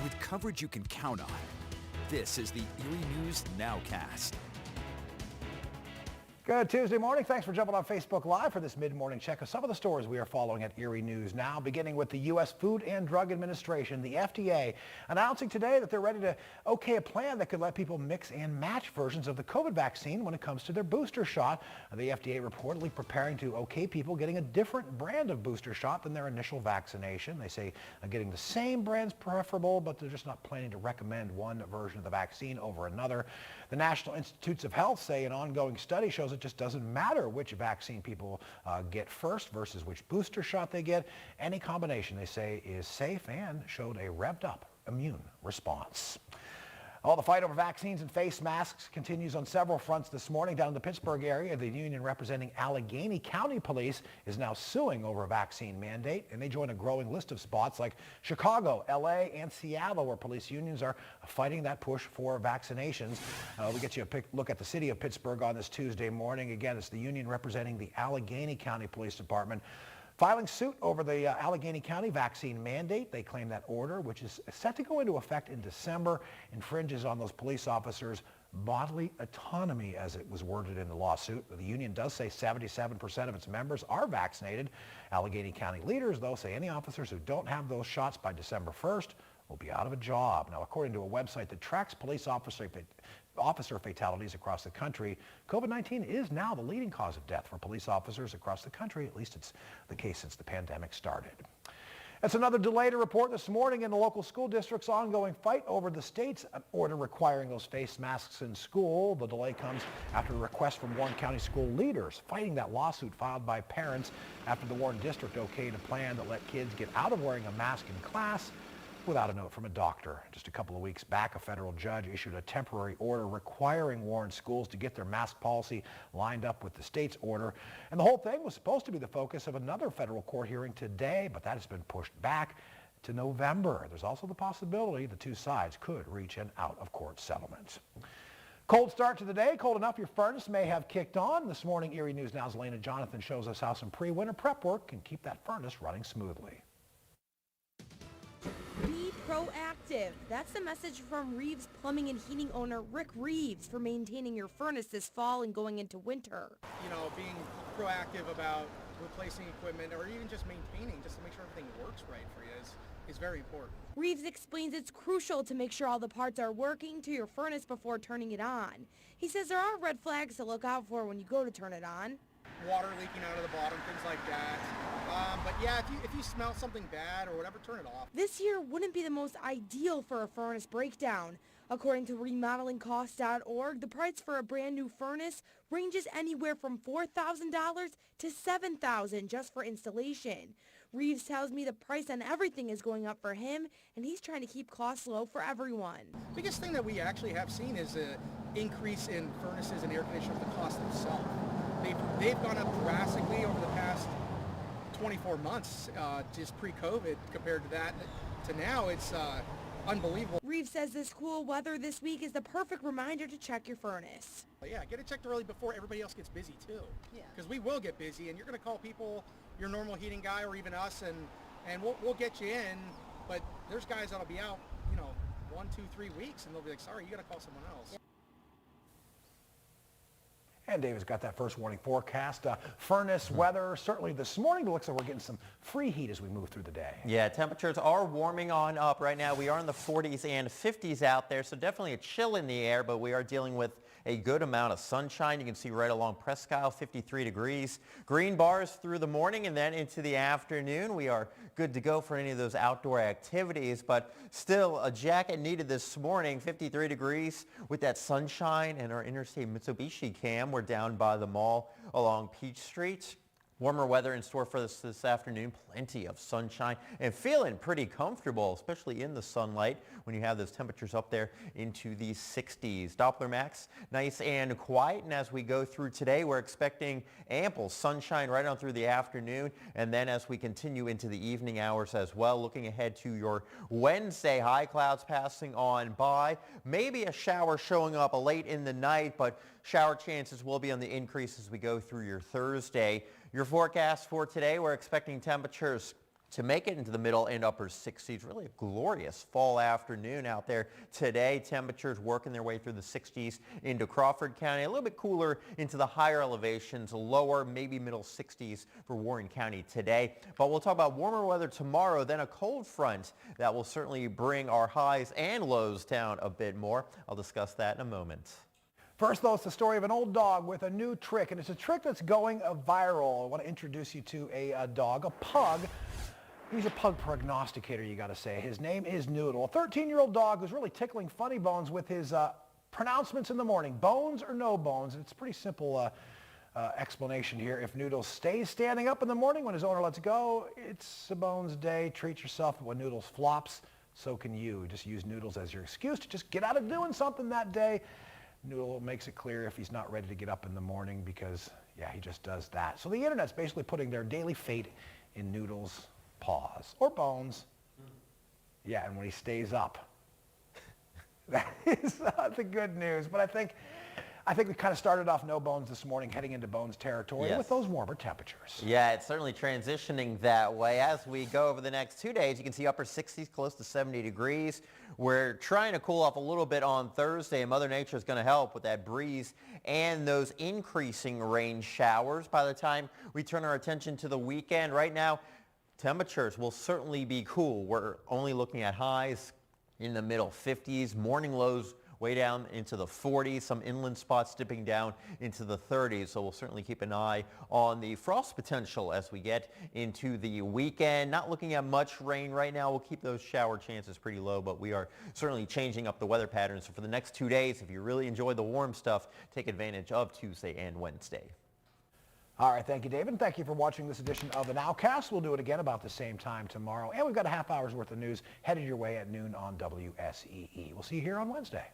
With coverage you can count on, this is the Erie News NOWCAST. Good Tuesday morning. Thanks for jumping on Facebook Live for this mid-morning check of some of the stories we are following at Erie News Now, beginning with the U.S. Food and Drug Administration, the FDA, announcing today that they're ready to okay a plan that could let people mix and match versions of the COVID vaccine when it comes to their booster shot. The FDA reportedly preparing to okay people getting a different brand of booster shot than their initial vaccination. They say getting the same brand's preferable, but they're just not planning to recommend one version of the vaccine over another. The National Institutes of Health say an ongoing study shows it just doesn't matter which vaccine people get first versus which booster shot they get. Any combination, they say, is safe and showed a revved up immune response. All the fight over vaccines and face masks continues on several fronts this morning. Down in the Pittsburgh area, the union representing Allegheny County Police is now suing over a vaccine mandate, and they join a growing list of spots like Chicago, LA, and Seattle, where police unions are fighting that push for vaccinations. We get you a look at the city of Pittsburgh on this Tuesday morning. Again, it's the union representing the Allegheny County Police Department filing suit over the Allegheny County vaccine mandate. They claim that order, which is set to go into effect in December, infringes on those police officers' bodily autonomy, as it was worded in the lawsuit. The union does say 77% of its members are vaccinated. Allegheny County leaders, though, say any officers who don't have those shots by December 1st will be out of a job. Now, according to a website that tracks police officer fatalities across the country, COVID-19 is now the leading cause of death for police officers across the country. At least it's the case since the pandemic started. It's another delay to report this morning in the local school district's ongoing fight over the state's order requiring those face masks in school. The delay comes after a request from Warren County school leaders fighting that lawsuit filed by parents after the Warren district okayed a plan that let kids get out of wearing a mask in class without a note from a doctor. Just a couple of weeks back, a federal judge issued a temporary order requiring Warren schools to get their mask policy lined up with the state's order. And the whole thing was supposed to be the focus of another federal court hearing today, but that has been pushed back to November. There's also the possibility the two sides could reach an out-of-court settlement. Cold start to the day. Cold enough your furnace may have kicked on. This morning, Erie News Now's Elena Jonathan shows us how some pre-winter prep work can keep that furnace running smoothly. Be proactive. That's the message from Reeves Plumbing and Heating owner Rick Reeves for maintaining your furnace this fall and going into winter. You know, being proactive about replacing equipment or even just maintaining, just to make sure everything works right for you is very important. Reeves explains it's crucial to make sure all the parts are working to your furnace before turning it on. He says there are red flags to look out for when you go to turn it on. Water leaking out of the bottom, things like that. But yeah, if you smell something bad or whatever, turn it off. This year wouldn't be the most ideal for a furnace breakdown. According to remodelingcost.org, the price for a brand new furnace ranges anywhere from $4,000 to $7,000 just for installation. Reeves tells me the price on everything is going up for him, and he's trying to keep costs low for everyone. Biggest thing that we actually have seen is an increase in furnaces and air conditioners, the cost themselves. They've gone up drastically over the past 24 months, just pre-COVID compared to that. To now, it's unbelievable. Reeves says this cool weather this week is the perfect reminder to check your furnace. Yeah, get it checked early before everybody else gets busy too. Yeah. Because we will get busy, and you're going to call people, your normal heating guy or even us, and we'll get you in. But there's guys that'll be out, 1, 2, 3 weeks, and they'll be like, sorry, you got to call someone else. Yeah. And David's got that first warning forecast. Furnace weather, certainly this morning. It looks like we're getting some free heat as we move through the day. Yeah, temperatures are warming on up right now. We are in the 40s and 50s out there, so definitely a chill in the air, but we are dealing with a good amount of sunshine. You can see right along Presque Isle, 53 degrees. Green bars through the morning and then into the afternoon. We are good to go for any of those outdoor activities, but still a jacket needed this morning. 53 degrees with that sunshine, and our Interstate Mitsubishi cam. We're down by the mall along Peach Street. Warmer weather in store for us this afternoon. Plenty of sunshine and feeling pretty comfortable, especially in the sunlight when you have those temperatures up there into the 60s. Doppler max, nice and quiet. And as we go through today, we're expecting ample sunshine right on through the afternoon. And then as we continue into the evening hours as well, looking ahead to your Wednesday, high clouds passing on by. Maybe a shower showing up late in the night, but shower chances will be on the increase as we go through your Thursday. Your forecast for today, we're expecting temperatures to make it into the middle and upper 60s. Really a glorious fall afternoon out there today. Temperatures working their way through the 60s into Crawford County. A little bit cooler into the higher elevations, lower, maybe middle 60s for Warren County today. But we'll talk about warmer weather tomorrow, then a cold front that will certainly bring our highs and lows down a bit more. I'll discuss that in a moment. First, though, it's the story of an old dog with a new trick, and it's a trick that's going viral. I want to introduce you to a dog, a pug. He's a pug prognosticator, you got to say. His name is Noodle, a 13-year-old dog who's really tickling funny bones with his pronouncements in the morning, bones or no bones. It's a pretty simple explanation here. If Noodle stays standing up in the morning when his owner lets go, it's a bones day. Treat yourself. But when Noodles flops, so can you. Just use Noodles as your excuse to just get out of doing something that day. Noodle makes it clear if he's not ready to get up in the morning because, yeah, he just does that. So the internet's basically putting their daily fate in Noodle's paws or bones. Yeah, and when he stays up. That is the good news. But I think we kind of started off no bones this morning, heading into bones territory with those warmer temperatures. Yeah, it's certainly transitioning that way. As we go over the next 2 days, you can see upper 60s, close to 70 degrees. We're trying to cool off a little bit on Thursday, and Mother Nature is going to help with that breeze and those increasing rain showers by the time we turn our attention to the weekend. Right now, temperatures will certainly be cool. We're only looking at highs in the middle 50s, morning lows way down into the 40s, some inland spots dipping down into the 30s. So we'll certainly keep an eye on the frost potential as we get into the weekend. Not looking at much rain right now. We'll keep those shower chances pretty low, but we are certainly changing up the weather patterns. So for the next 2 days, if you really enjoy the warm stuff, take advantage of Tuesday and Wednesday. All right, thank you, David. Thank you for watching this edition of the NOWCAST. We'll do it again about the same time tomorrow. And we've got a half hour's worth of news headed your way at noon on WSEE. We'll see you here on Wednesday.